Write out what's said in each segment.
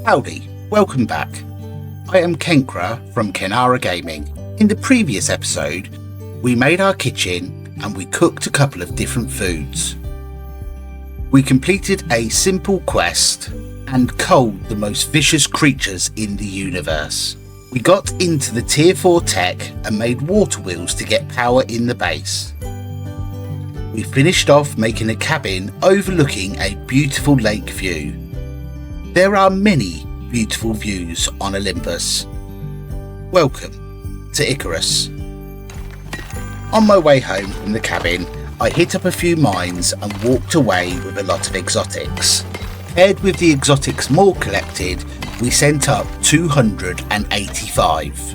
Howdy, welcome back. I am Kenkra from Kenara Gaming. In the previous episode, we made our kitchen and we cooked a couple of different foods. We completed a simple quest and culled the most vicious creatures in the universe. We got into the tier 4 tech and made water wheels to get power in the base. We finished off making a cabin overlooking a beautiful lake view. There are many beautiful views on Olympus. Welcome to Icarus. On my way home from the cabin, I hit up a few mines and walked away with a lot of exotics. Paired with the exotics more collected, we sent up 285.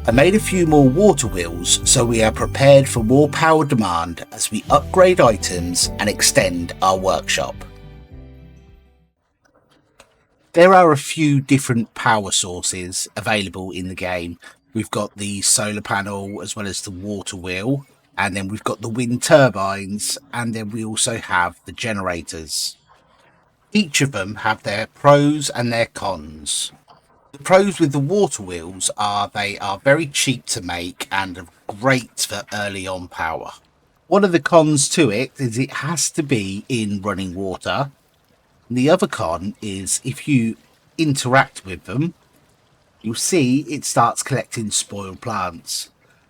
I made a few more water wheels so we are prepared for more power demand as we upgrade items and extend our workshop. There are a few different power sources available in the game. We've got the solar panel as well as the water wheel, and then we've got the wind turbines, and then we also have the generators. Each of them have their pros and their cons. The pros with the water wheels are they are very cheap to make and are great for early on power. One of the cons to it is it has to be in running water. The other con is if you interact with them, you'll see it starts collecting spoiled plants.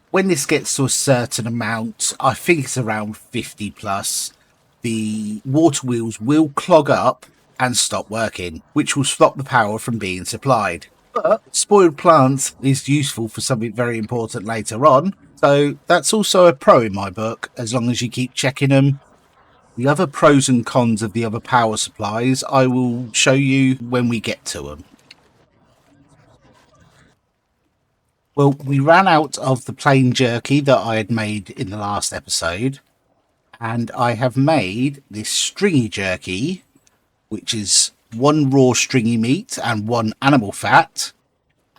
When this gets to a certain amount, I think it's around 50 plus, the water wheels will clog up and stop working, which will stop the power from being supplied. But spoiled plants is useful for something very important later on, so that's also a pro in my book, as long as you keep checking them. The other pros and cons of the other power supplies I will show you when we get to them. Well, we ran out of the plain jerky that I had made in the last episode, and I have made this stringy jerky, which is 1 raw stringy meat and 1 animal fat,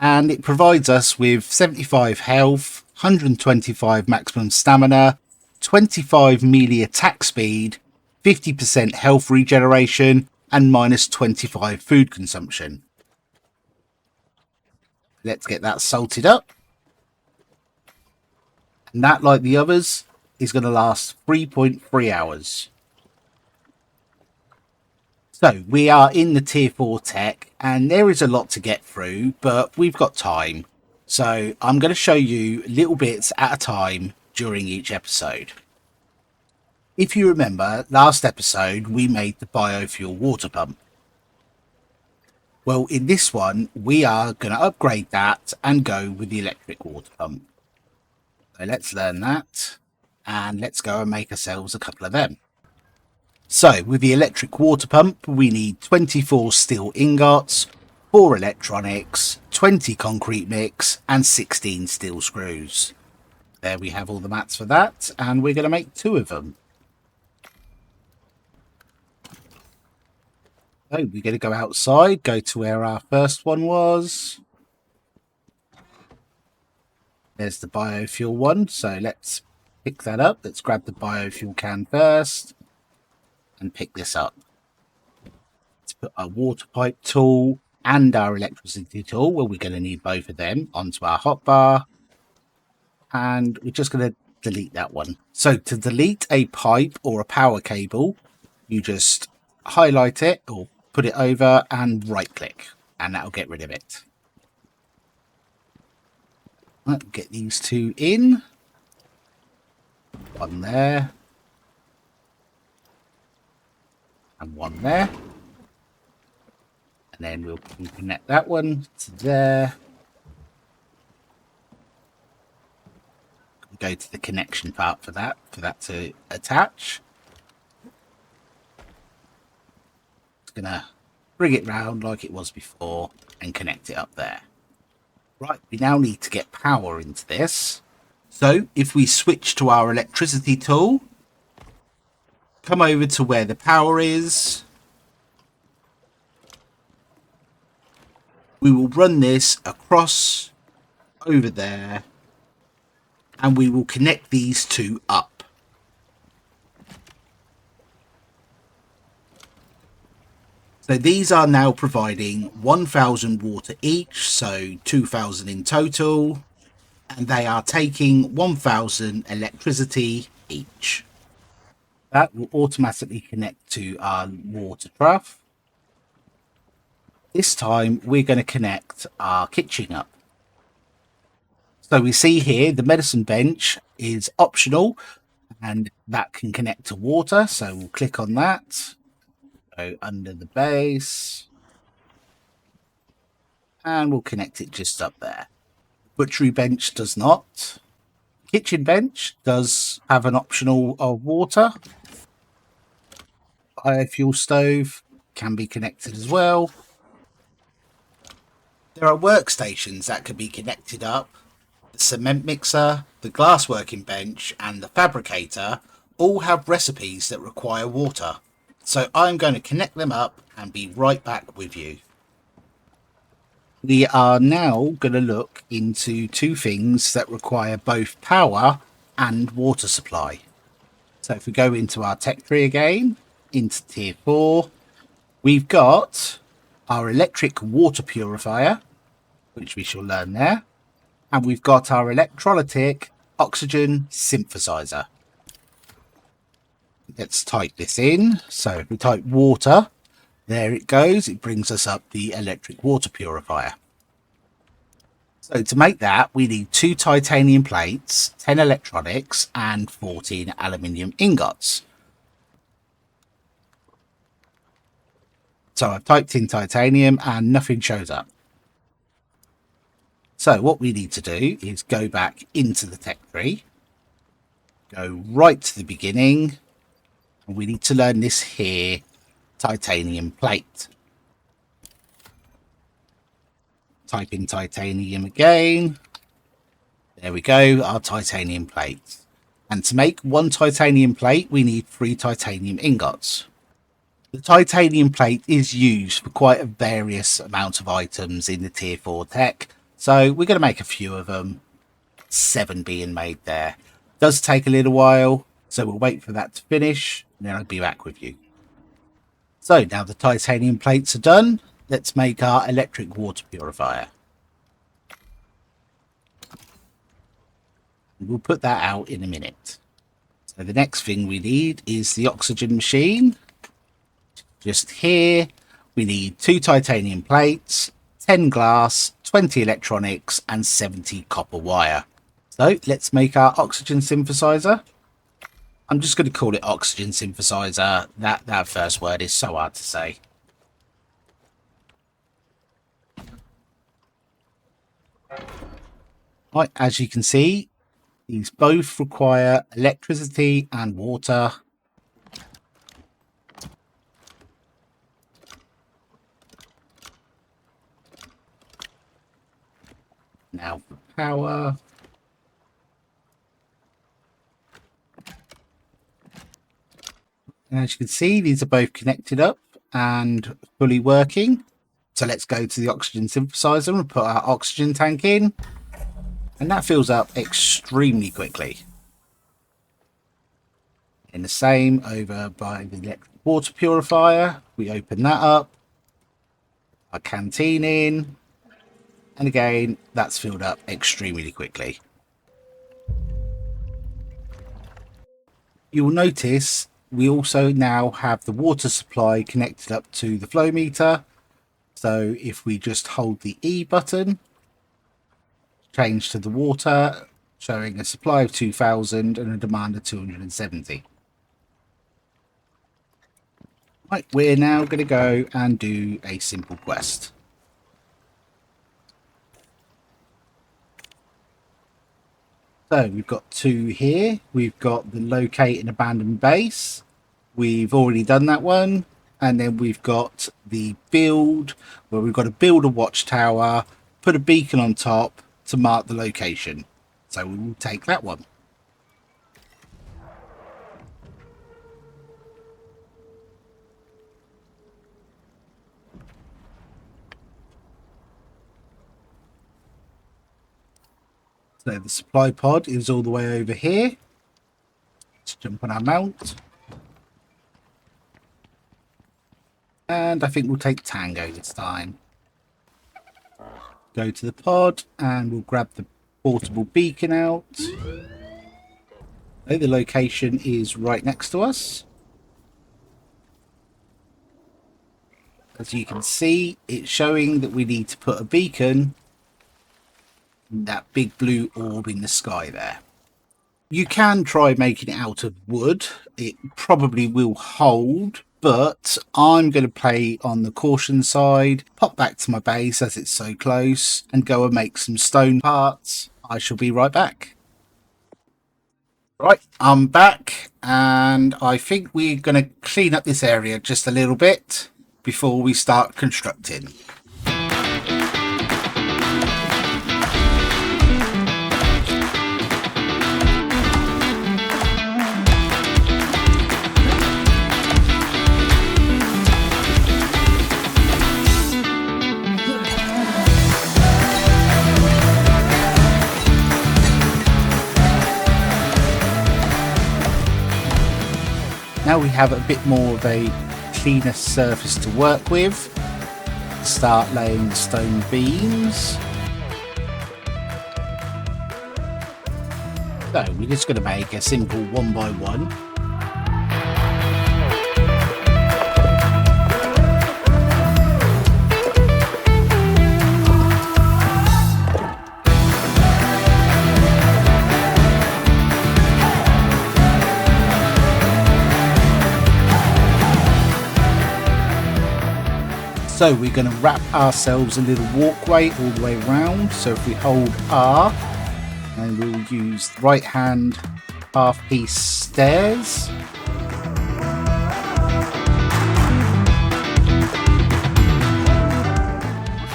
and it provides us with 75 health, 125 maximum stamina, 25 melee attack speed, 50% health regeneration, and minus 25 food consumption. Let's get that salted up. And that, like the others, is going to last 3.3 hours. So we are in the tier 4 tech and there is a lot to get through, but we've got time. So I'm going to show you little bits at a time during each episode. If you remember, last episode we made the biofuel water pump. Well, in this one we are going to upgrade that and go with the electric water pump. So let's learn that and let's go and make ourselves a couple of them. So, with the electric water pump, we need 24 steel ingots, 4 electronics, 20 concrete mix, and 16 steel screws. There we have all the mats for that, and we're going to make 2 of them. So, we're going to go outside, go to where our first one was. There's the biofuel one, so let's pick that up. Let's grab the biofuel can first. And pick this up. Let's put our water pipe tool and our electricity tool, well, we're going to need both of them, onto our hotbar. And we're just going to delete that one. So to delete a pipe or a power cable, you just highlight it or put it over and right click, and that'll get rid of it. Right, get these 2 in. One there. And 1 there, and then we'll connect that one to there. Go to the connection part for that to attach. It's gonna bring it round like it was before and connect it up there. Right, we now need to get power into this. So if we switch to our electricity tool, come over to where the power is. We will run this across over there and we will connect these 2 up. So these are now providing 1,000 water each, so 2,000 in total, and they are taking 1,000 electricity each. That will automatically connect to our water trough. This time we're going to connect our kitchen up. So we see here the medicine bench is optional and that can connect to water. So we'll click on that, go under the base, and we'll connect it just up there. Butchery bench does not. Kitchen bench does have an optional of water. Biofuel stove can be connected as well. There are workstations that can be connected up. The cement mixer, the glass working bench, and the fabricator all have recipes that require water. So I'm going to connect them up and be right back with you. We are now going to look into two things that require both power and water supply. So if we go into our tech tree again, into tier 4, we've got our electric water purifier, which we shall learn there. And we've got our electrolytic oxygen synthesizer. Let's type this in. So if we type water, there it goes. It brings us up the electric water purifier. So to make that, we need 2 titanium plates, 10 electronics, and 14 aluminium ingots. So I've typed in titanium and nothing shows up. So what we need to do is go back into the tech tree, go right to the beginning, and we need to learn this here, titanium plate. Type in titanium again. There we go, our titanium plate. And to make 1 titanium plate, we need 3 titanium ingots. The titanium plate is used for quite a various amount of items in the tier 4 tech. So we're going to make a few of them, 7 being made there. Does take a little while, so we'll wait for that to finish, and then I'll be back with you. So now the titanium plates are done, let's make our electric water purifier. We'll put that out in a minute. So the next thing we need is the oxygen machine. Just here, we need 2 titanium plates, 10 glass, 20 electronics, and 70 copper wire. So let's make our oxygen synthesizer. I'm just going to call it oxygen synthesizer. That first word is so hard to say. Right, as you can see, these both require electricity and water. Now for power. And as you can see, these are both connected up and fully working. So let's go to the oxygen synthesizer and put our oxygen tank in. And that fills up extremely quickly. And the same over by the electric water purifier. We open that up. Our canteen in. And again, that's filled up extremely quickly. You will notice we also now have the water supply connected up to the flow meter. So if we just hold the E button, change to the water, showing a supply of 2,000 and a demand of 270. Right, we're now going to go and do a simple quest. So we've got 2 here. We've got the locate an abandoned base. We've already done that one. And then we've got the build, where we've got to build a watchtower, put a beacon on top to mark the location. So we will take that one. So the supply pod is all the way over here. Let's jump on our mount. And I think we'll take Tango this time. Go to the pod and we'll grab the portable beacon out. Oh, the location is right next to us. As you can see, it's showing that we need to put a beacon in that big blue orb in the sky there. You can try making it out of wood. It probably will hold, but I'm going to play on the caution side, pop back to my base as it's so close, and go and make some stone parts. I shall be right back. Right, I'm back, and I think we're going to clean up this area just a little bit before we start constructing. Now we have a bit more of a cleaner surface to work with. Start laying the stone beams. So we're just going to make a simple 1 by 1. So we're going to wrap ourselves a little walkway all the way around. So if we hold R, and we'll use the right hand half piece stairs.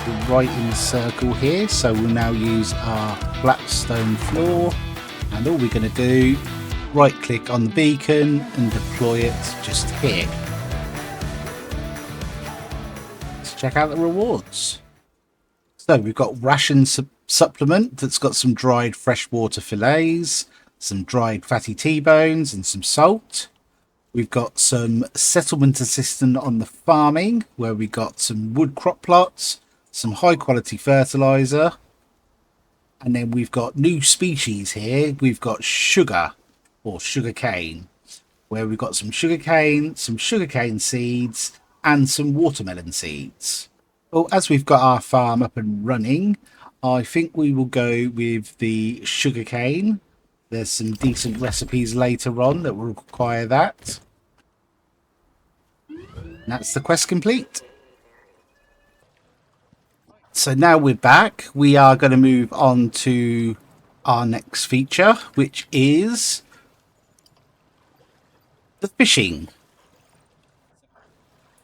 We're right in the circle here. So we'll now use our black stone floor. And all we're going to do, right click on the beacon and deploy it just here. Check out the rewards. So we've got ration supplement that's got some dried freshwater fillets, some dried fatty T-bones and some salt. We've got some settlement assistant on the farming where we got some wood crop plots, some high quality fertilizer, and then we've got new species here. We've got sugar or sugar cane, where we've got some sugarcane seeds and some watermelon seeds. Well, as we've got our farm up and running, I think we will go with the sugarcane. There's some decent recipes later on that will require that. And that's the quest complete. So now we're back. We are going to move on to our next feature, which is the fishing.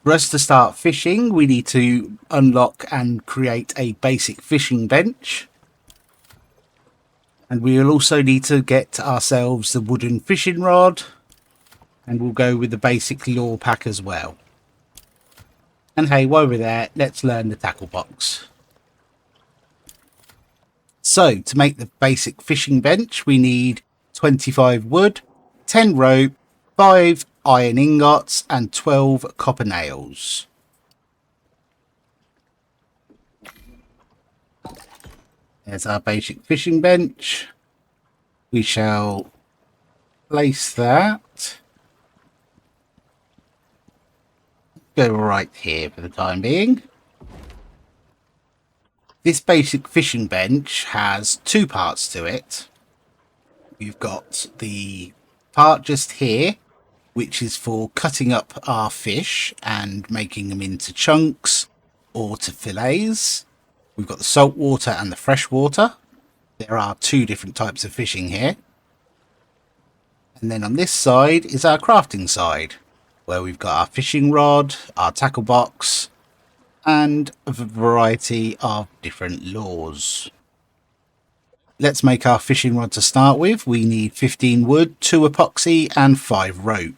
For us to start fishing, we need to unlock and create a basic fishing bench. And we will also need to get ourselves the wooden fishing rod. And we'll go with the basic lure pack as well. And hey, while we're there, let's learn the tackle box. So, to make the basic fishing bench, we need 25 wood, 10 rope, 5 iron ingots and 12 copper nails. There's our basic fishing bench. We shall place that. Go right here for the time being. This basic fishing bench has two parts to it. We've got the part just here, which is for cutting up our fish and making them into chunks or to fillets. We've got the salt water and the fresh water. There are two different types of fishing here. And then on this side is our crafting side, where we've got our fishing rod, our tackle box, and a variety of different lures. Let's make our fishing rod to start with. We need 15 wood, 2 epoxy and 5 rope.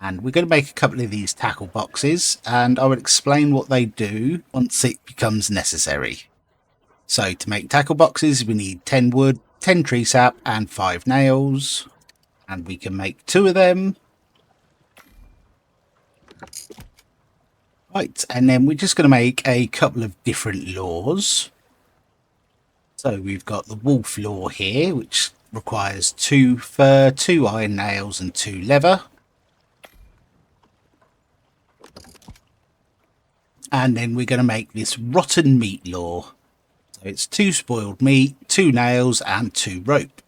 And we're going to make a couple of these tackle boxes, and I will explain what they do once it becomes necessary. So to make tackle boxes, we need 10 wood, 10 tree sap and 5 nails. And we can make 2 of them. Right, and then we're just going to make a couple of different lures. So we've got the wolf lure here, which requires 2 fur, 2 iron nails and 2 leather. And then we're going to make this rotten meat lure. So it's 2 spoiled meat, 2 nails and 2 rope.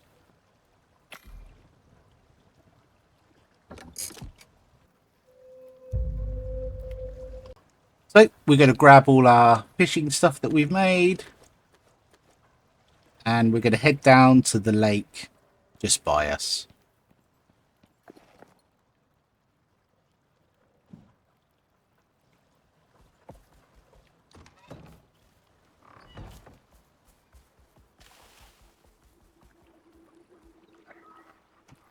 So we're going to grab all our fishing stuff that we've made. And we're going to head down to the lake just by us.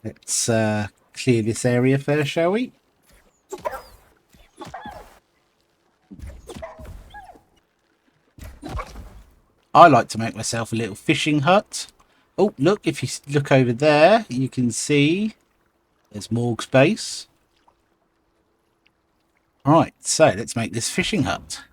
Let's clear this area first, shall we? I like to make myself a little fishing hut. Oh, look, if you look over there, you can see there's Morg's base. Right, so let's make this fishing hut.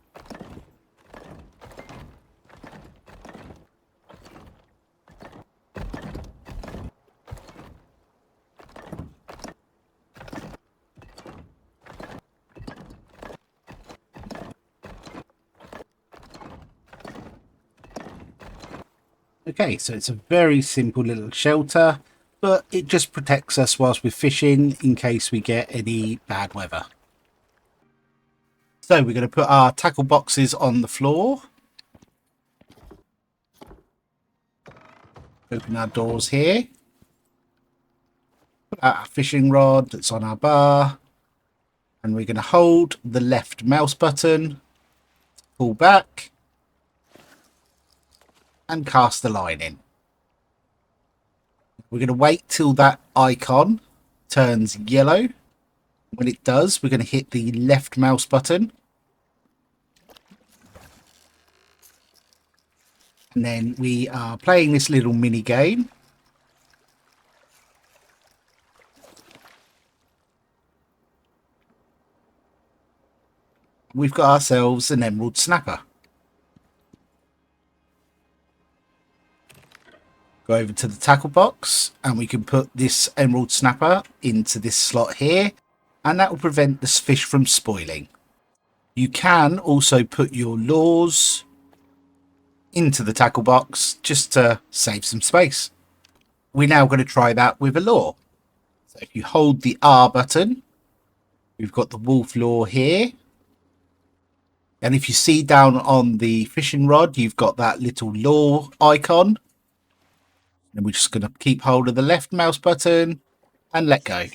Okay, so it's a very simple little shelter, but it just protects us whilst we're fishing in case we get any bad weather. So we're going to put our tackle boxes on the floor. Open our doors here. Put out our fishing rod that's on our bar. And we're going to hold the left mouse button, pull back, and cast the line in. We're going to wait till that icon turns yellow. When it does, we're going to hit the left mouse button. And then we are playing this little mini game. We've got ourselves an emerald snapper. Go over to the tackle box and we can put this emerald snapper into this slot here, and that will prevent this fish from spoiling. You can also put your lures into the tackle box just to save some space. We're now going to try that with a lure. So if you hold the R button, we've got the wolf lure here. And if you see down on the fishing rod, you've got that little lure icon. And we're just going to keep hold of the left mouse button and let go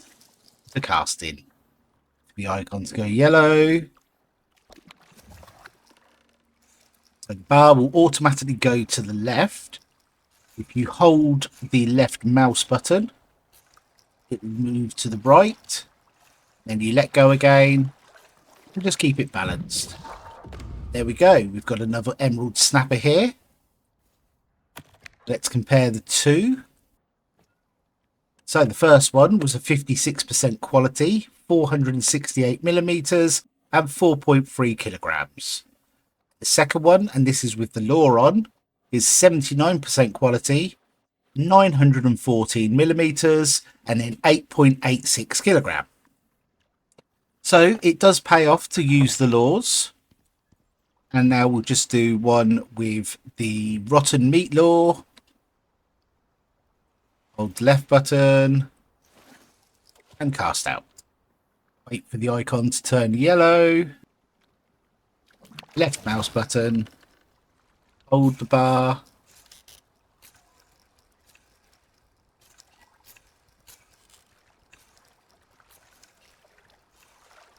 to cast in. The icons go yellow. So the bar will automatically go to the left. If you hold the left mouse button, it will move to the right. Then you let go again and just keep it balanced. There we go. We've got another emerald snapper here. Let's compare the two. So the first one was a 56% quality, 468 millimeters and 4.3 kilograms. The second one, and this is with the lure on, is 79% quality, 914 millimeters and then 8.86 kilogram. So it does pay off to use the lures. And now we'll just do one with the rotten meat lure. Hold the left button and cast out. Wait for the icon to turn yellow. Left mouse button. Hold the bar.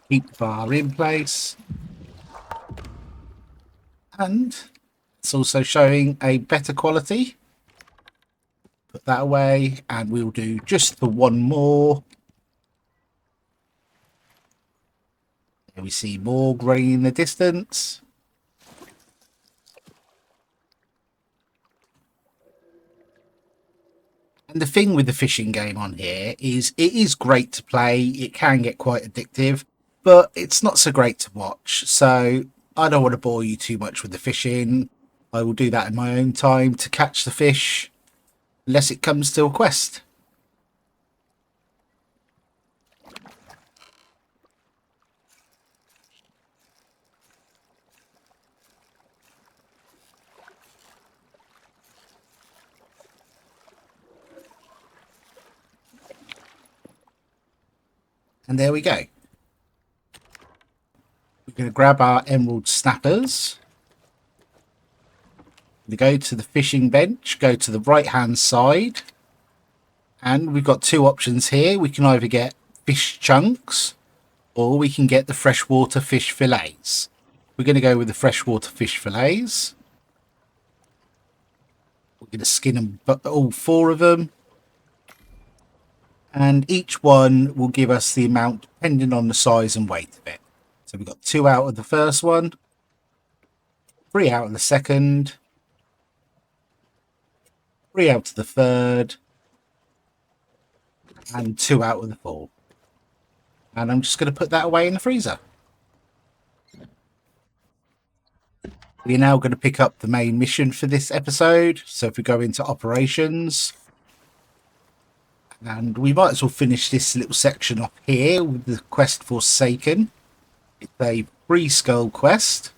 Keep the bar in place. And it's also showing a better quality. Put that away and we'll do just the one more. There we see Morg running in the distance. And And the thing with the fishing game on here is it is great to play. It can get quite addictive, but it's not so great to watch. So I don't want to bore you too much with the fishing. I will do that in my own time to catch the fish, unless it comes to a quest. And there we go. We're going to grab our emerald snappers. We go to the fishing bench, go to the right hand side, and we've got two options here. We can either get fish chunks or we can get the freshwater fish fillets. We're going to go with the freshwater fish fillets. We're going to skin them, all four of them, and each one will give us the amount depending on the size and weight of it. So we've got 2 out of the first one, 3 out of the second, 3 out of the third, and 2 out of the fourth. And I'm just going to put that away in the freezer. We're now going to pick up the main mission for this episode. So if we go into operations, and we might as well finish this little section off here with the quest Forsaken. It's a free skull quest,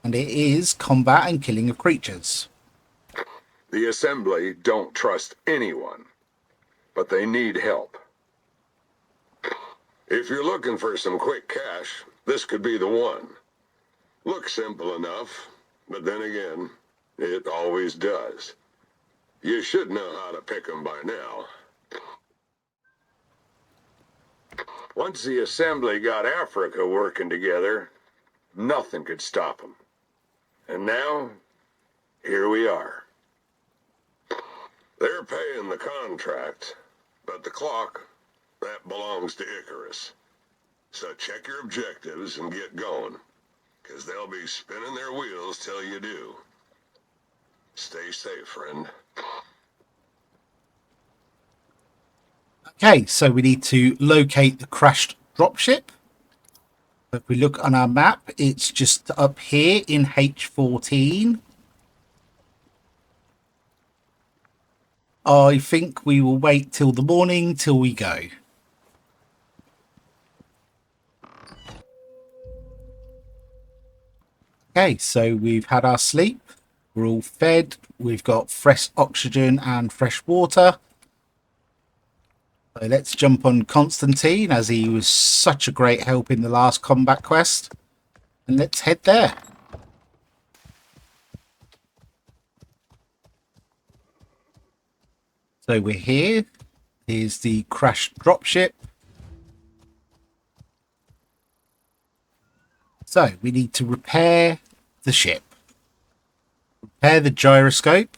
and it is combat and killing of creatures. The Assembly don't trust anyone, but they need help. If you're looking for some quick cash, this could be the one. Looks simple enough, but then again, it always does. You should know how to pick 'em by now. Once the Assembly got Africa working together, nothing could stop them. And now, here we are. They're paying the contract, but the clock, that belongs to Icarus. So check your objectives and get going, because they'll be spinning their wheels till you do. Stay safe, friend. Okay, so we need to locate the crashed dropship. If we look on our map, it's just up here in H14. I think we will wait till the morning till we go. Okay, so we've had our sleep. We're all fed. We've got fresh oxygen and fresh water. So let's jump on Constantine, as he was such a great help in the last combat quest. And let's head there. So we're here. Here's the crashed dropship. So we need to repair the ship. Repair the gyroscope,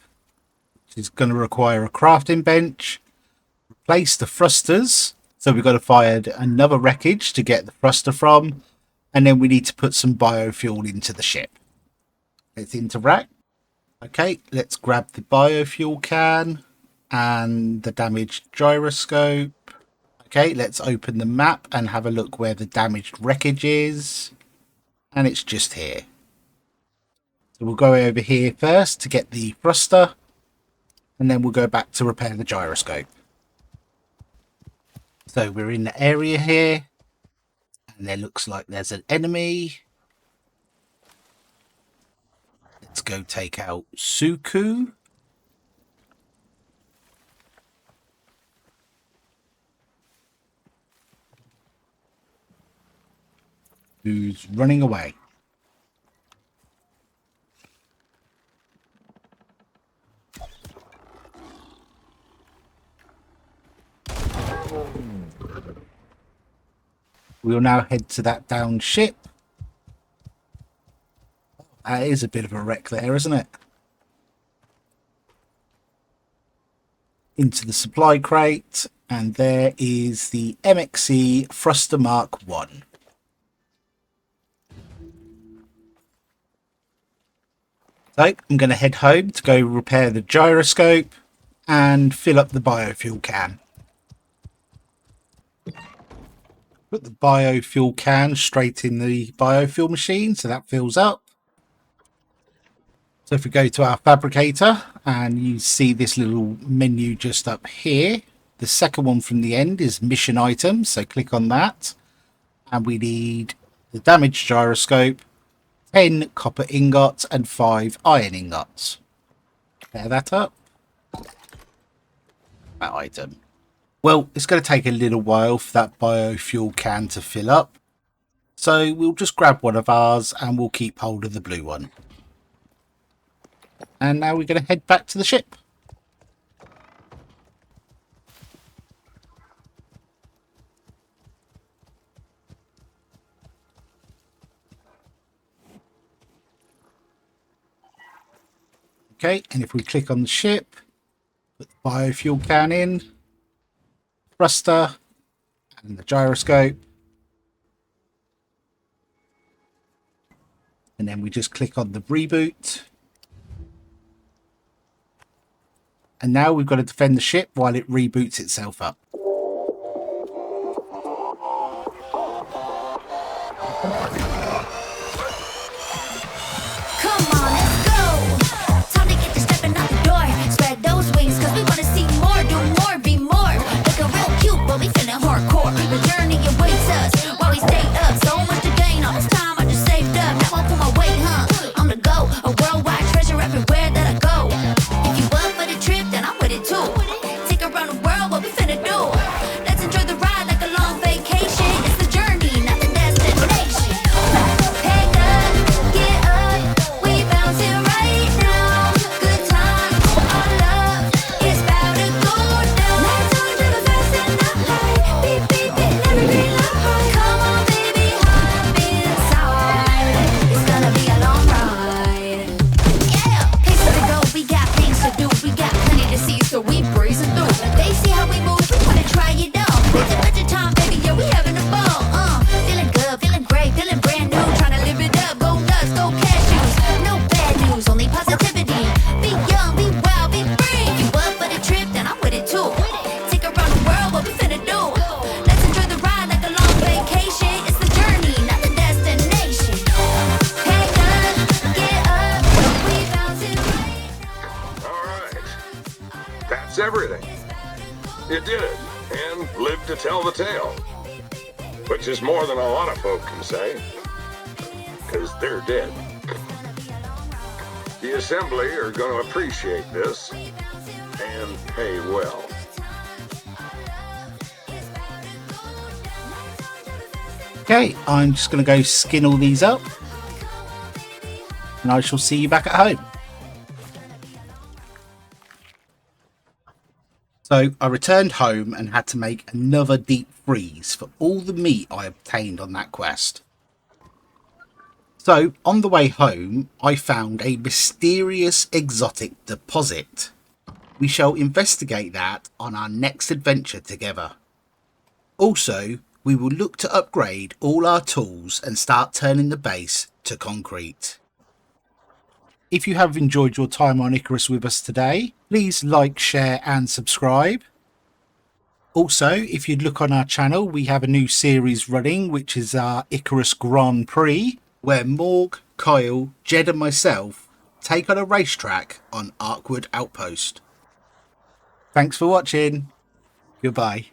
which is going to require a crafting bench. Replace the thrusters. So we've got to find another wreckage to get the thruster from. And then we need to put some biofuel into the ship. Let's interact. Okay, let's grab the biofuel can and the damaged gyroscope. Okay, let's open the map and have a look where the damaged wreckage is. And it's just here. So we'll go over here first to get the thruster. And then we'll go back to repair the gyroscope. So we're in the area here. And there looks like there's an enemy. Let's go take out Suku. Who's running away. We'll now head to that downed ship. That is a bit of a wreck there, isn't it? Into the supply crate, and there is the MXC Thruster Mark 1. So I'm going to head home to go repair the gyroscope, and fill up the biofuel can. Put the biofuel can straight in the biofuel machine, so that fills up. So if we go to our fabricator and you see this little menu just up here, the second one from the end is mission items, so click on that. And we need the damaged gyroscope, 10 copper ingots and 5 iron ingots. Pair that up. That item. Well, it's going to take a little while for that biofuel can to fill up. So we'll just grab one of ours and we'll keep hold of the blue one. And now we're going to head back to the ship. Okay, and if we click on the ship, put the biofuel can in, thruster, and the gyroscope. And then we just click on the reboot. And now we've got to defend the ship while it reboots itself up. Come on, let's go. Time to get to stepping out the door. Spread those wings, cause we wanna see more, do more, be more. Looking real cute, but we feeling hardcore. The journey awaits us while we stay up. So much to gain, all this time I just saved up. Now I pull my weight, on the go. A worldwide treasure everywhere that I go. If you up for the trip, then I'm with it too. Take around the world, what we finna do? Let's enjoy the ride like a long vacation. It's the journey, not the destination. Pick up, get up, we bouncing right now. Good time, our love is about to go down. Lights on, driven fast in the high. Beep, beep, beep, everything look high. Come on, baby, hop inside. It's gonna be a long ride. Yeah, places to go, we got things to do. We got plenty to see, so we breezing through. They see how we move, we wanna try it out. It's a budget time, baby, yeah, we having a ball. Feeling good, feeling great, feeling brand new. Tryna live it up, go nuts, go cashews. No bad news, only positivity. Be young, be wild, be free. If you up for the trip, then I'm with it too. Take around the world, what we finna do? Let's enjoy the ride like a long vacation. It's the journey, not the destination. Pick up, get up, we bouncing right now. All right. That's everything. You did it, and lived to tell the tale. Which is more than a lot of folk can say, because they're dead. The Assembly are going to appreciate this, and pay well. Okay, I'm just going to go skin all these up. And I shall see you back at home. So I returned home and had to make another deep freeze for all the meat I obtained on that quest. So on the way home, I found a mysterious exotic deposit. We shall investigate that on our next adventure together. Also, we will look to upgrade all our tools and start turning the base to concrete. If you have enjoyed your time on Icarus with us today, please like, share and subscribe. Also, if you'd look on our channel, we have a new series running, which is our Icarus Grand Prix, where Morg, Kyle, Jed and myself take on a racetrack on Arkwood Outpost. Thanks for watching. Goodbye.